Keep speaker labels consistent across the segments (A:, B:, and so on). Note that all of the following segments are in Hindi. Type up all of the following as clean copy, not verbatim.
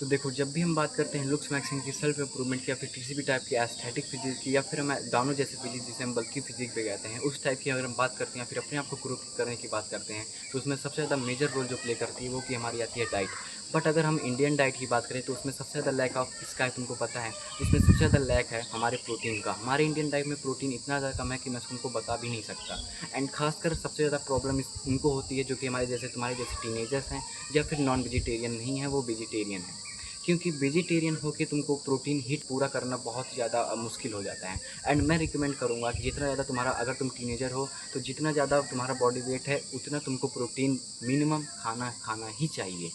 A: तो देखो, जब भी हम बात करते हैं लुक्स मैक्सिंग की, सेल्फ इम्प्रूवमेंट की, या फिर किसी भी टाइप की एस्थेटिक फिजिक की, या फिर हम दानों जैसे फिजिक जिसे हम बल्कि फिजिक पे कहते हैं, उस टाइप की अगर हम बात करते हैं या फिर अपने आप को ग्रो करने की बात करते हैं, तो उसमें सबसे ज़्यादा मेजर रोल जो प्ले करती है वो कि हमारी आती है डाइट। बट अगर हम इंडियन डाइट की बात करें तो उसमें सबसे ज़्यादा लैक ऑफ किसका है तुमको पता है? उसमें सबसे ज़्यादा लैक है हमारे प्रोटीन का। हमारे इंडियन डाइट में प्रोटीन इतना ज़्यादा कम है कि मैं तुमको बता भी नहीं सकता। एंड खासकर सबसे ज़्यादा प्रॉब्लम उनको होती है जो कि हमारे जैसे तुम्हारे जैसे टीनेजर्स हैं, या फिर नॉन वेजिटेरियन नहीं है, वो वेजिटेरियन है। क्योंकि वेजिटेरियन होके तुमको प्रोटीन हिट पूरा करना बहुत ज़्यादा मुश्किल हो जाता है। एंड मैं रिकमेंड करूँगा कि जितना ज़्यादा तुम्हारा, अगर तुम टीनेजर हो तो जितना ज़्यादा तुम्हारा बॉडी वेट है उतना तुमको प्रोटीन मिनिमम खाना खाना ही चाहिए।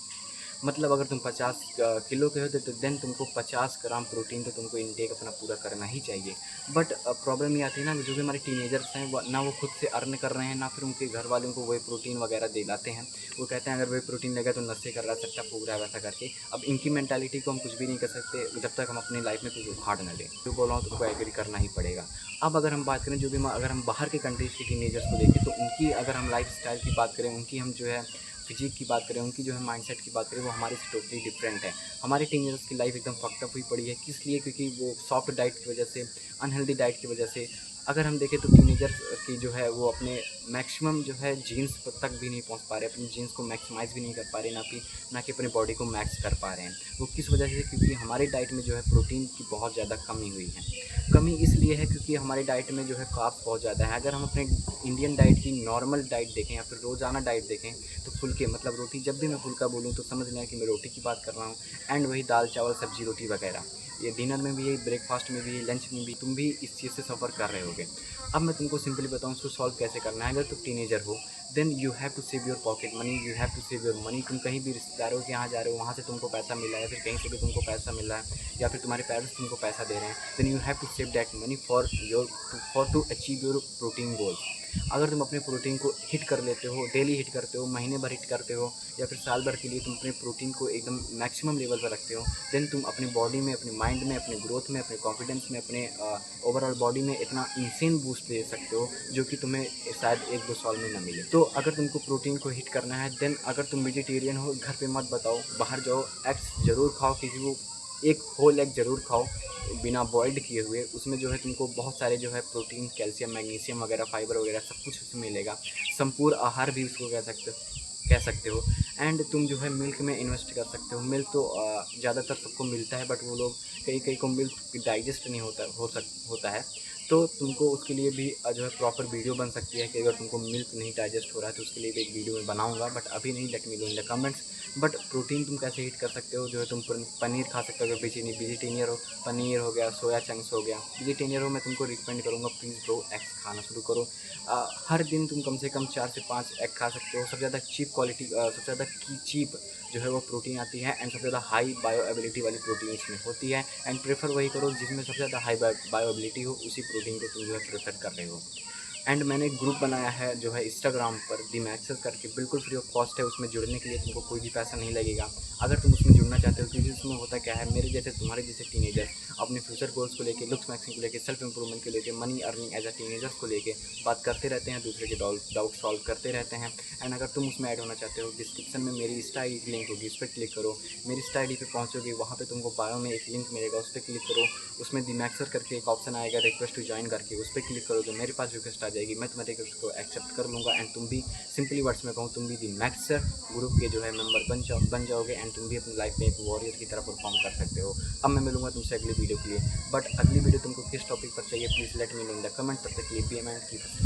A: मतलब अगर तुम 50 किलो के हो तो देन तुमको 50 ग्राम प्रोटीन तो तुमको इनटेक अपना पूरा करना ही चाहिए। बट प्रॉब्लम ये आती है ना, जो भी हमारे टीनेजर्स हैं ना वो खुद से अर्न कर रहे हैं, ना फिर उनके घर वालों को वही प्रोटीन वगैरह दिलाते हैं। वो कहते हैं अगर वही प्रोटीन लेगा तो नशे कर रहा है, सट्टा फूक रहा है, वैसा करके। अब इनकी मेंटालिटी को हम कुछ भी नहीं कर सकते जब तक हम अपनी लाइफ में कुछ उखाड़ ना लें। जो बोल रहा हूँ तुमको एग्री करना ही पड़ेगा। अब अगर हम बात करें जो भी अगर हम बाहर के कंट्रीज़ के टीनेजर्स को देखें तो उनकी अगर हम लाइफ स्टाइल की बात करें, उनकी हम जो है फिजिक की बात करें, उनकी जो है माइंडसेट की बात करें, वो हमारे से टोटली डिफरेंट है। हमारे टीनेजर्स की लाइफ एकदम फक्ड अप हुई पड़ी है। किस लिए? क्योंकि वो सॉफ्ट डाइट की वजह से, अनहेल्दी डाइट की वजह से, अगर हम देखें तो टीनेजर्स की जो है वो अपने मैक्सिमम जो है जीन्स तक भी नहीं पहुंच पा रहे, अपनी जीन्स को मैक्सिमाइज़ भी नहीं कर पा रहे, ना कि अपनी बॉडी को मैक्स कर पा रहे हैं। वो किस वजह से? क्योंकि हमारी डाइट में जो है प्रोटीन की बहुत ज़्यादा कमी हुई है। कमी इसलिए है क्योंकि हमारी डाइट में जो है कार्ब्स बहुत ज़्यादा है। अगर हम अपने इंडियन डाइट की नॉर्मल डाइट देखें या फिर रोज़ाना डाइट देखें तो फुल्के, मतलब रोटी, जब भी मैं फुल्का बोलूँ तो समझ लें कि मैं रोटी की बात कर रहा हूँ। एंड वही दाल चावल सब्जी रोटी वगैरह, ये डिनर में भी, यही ब्रेकफास्ट में भी, लंच में भी, तुम भी इस चीज़ से सफ़र कर रहे होगे। अब मैं तुमको सिंपली बताऊँ इसको सॉल्व कैसे करना है। अगर तुम टीनेजर हो then you have to save your pocket money, you have to save your money. तुम कहीं भी रिश्तेदारों के यहाँ जा रहे हो, वहाँ से तुमको पैसा मिला है, या फिर कहीं से भी तुमको पैसा मिल रहा है, या फिर तुम्हारे पेरेंट्स तुमको पैसा दे रहे हैं, then you have to save that money for to achieve your protein goals. अगर तुम अपने प्रोटीन को हिट कर लेते हो, डेली हिट करते हो, महीने भर हिट करते हो, या फिर साल भर के लिए तुम अपने प्रोटीन को एकदम मैक्सिमम लेवल पर रखते हो, देन तुम अपनी बॉडी में, अपने माइंड में, अपने ग्रोथ में, अपने कॉन्फिडेंस में, अपने ओवरऑल बॉडी में इतना इंसेन बूस्ट दे सकते हो जो कि तुम्हें शायद 1-2 साल में ना मिले। तो अगर तुमको प्रोटीन को हिट करना है देन, अगर तुम वेजिटेरियन हो, घर पे मत बताओ, बाहर जाओ, एग्स ज़रूर खाओ, किसी को एक होल एग ज़रूर खाओ बिना बॉइल्ड किए हुए। उसमें जो है तुमको बहुत सारे जो है प्रोटीन, कैल्शियम, मैग्नीशियम वगैरह, फाइबर वगैरह सब कुछ उसमें मिलेगा। संपूर्ण आहार भी उसको कह सकते हो। एंड तुम जो है मिल्क में इन्वेस्ट कर सकते हो। मिल्क तो ज़्यादातर सबको मिलता है, बट वो लोग कई कई को मिल्क डाइजेस्ट नहीं होता है। तो तुमको उसके लिए भी जो है प्रॉपर वीडियो बन सकती है कि अगर तुमको मिल्क नहीं डाइजेस्ट हो रहा है तो उसके लिए भी एक वीडियो मैं बनाऊंगा, बट अभी नहीं, let me know in the comments. But protein तुम कैसे हिट कर सकते हो, जो है तुम पनीर खा सकते हो अगर वेजिटेरियन हो। पनीर हो गया, सोया चंक्स हो गया। वेजिटेरियन हो, मैं तुमको रिकमेंड करूँगा प्लीज़ ब्रो एग्स खाना शुरू करो। हर दिन तुम कम से कम 4 से 5 एग खा सकते हो। सबसे ज़्यादा चीप क्वालिटी, सबसे ज़्यादा चीप जो है वो प्रोटीन आती है, एंड सबसे ज़्यादा हाई बायोएबिलिटी वाली प्रोटीन इसमें होती है। एंड प्रेफर वही करो जिसमें सबसे ज़्यादा हाई बायोएबिलिटी हो, उसी प्रोटीन को तुम जो है प्रेफर कर रहे हो। एंड मैंने एक ग्रुप बनाया है जो है इंस्टाग्राम पर, DMAXS करके, बिल्कुल फ्री ऑफ कॉस्ट है। उसमें जुड़ने के लिए तुमको कोई भी पैसा नहीं लगेगा अगर तुम उसमें जुड़ना चाहते हो। क्योंकि उसमें होता क्या है, मेरे जैसे, तुम्हारे जैसे टीनेजर्स अपने फ्यूचर गोल्स को लेके, लुक्स मैक्सिंग को लेके, सेल्फ इंप्रूवमेंट को लेके, money earning as a teenagers को लेके बात करते रहते हैं, दूसरे के डाउट सॉल्व करते रहते हैं। एंड अगर तुम उसमें ऐड होना चाहते हो, डिस्क्रिप्शन में मेरी इंस्टा आई डी लिंक होगी, उस पर क्लिक करो। मेरी इंस्टा आई डी पे पहुँचोगे, वहाँ पे तुमको बायो में एक लिंक मिलेगा, उस पर क्लिक करो। उसमें DMAXS करके एक ऑप्शन आएगा, रिक्वेस्ट टू ज्वाइन करके, उस पर क्लिक करोगे, मेरे पास रिक्वेस्ट आ जाएगी, मैं तुम्हारे रिक्वेस्ट को एक्सेप्ट कर लूँगा। एंड तुम भी, सिंपली वर्ड्स में कहूँ, तुम भी DMAXS ग्रुप के जो है मेंबर बन जाओगे। एंड तुम भी अपनी लाइफ में एक वॉरियर की तरह परफॉर्म कर सकते हो। अब मैं मिलूंगा तुमसे अगली वीडियो के लिए, बट अगली वीडियो तुमको किस टॉपिक पर चाहिए please let me know in the comment. तब तक के लिए be a man, keep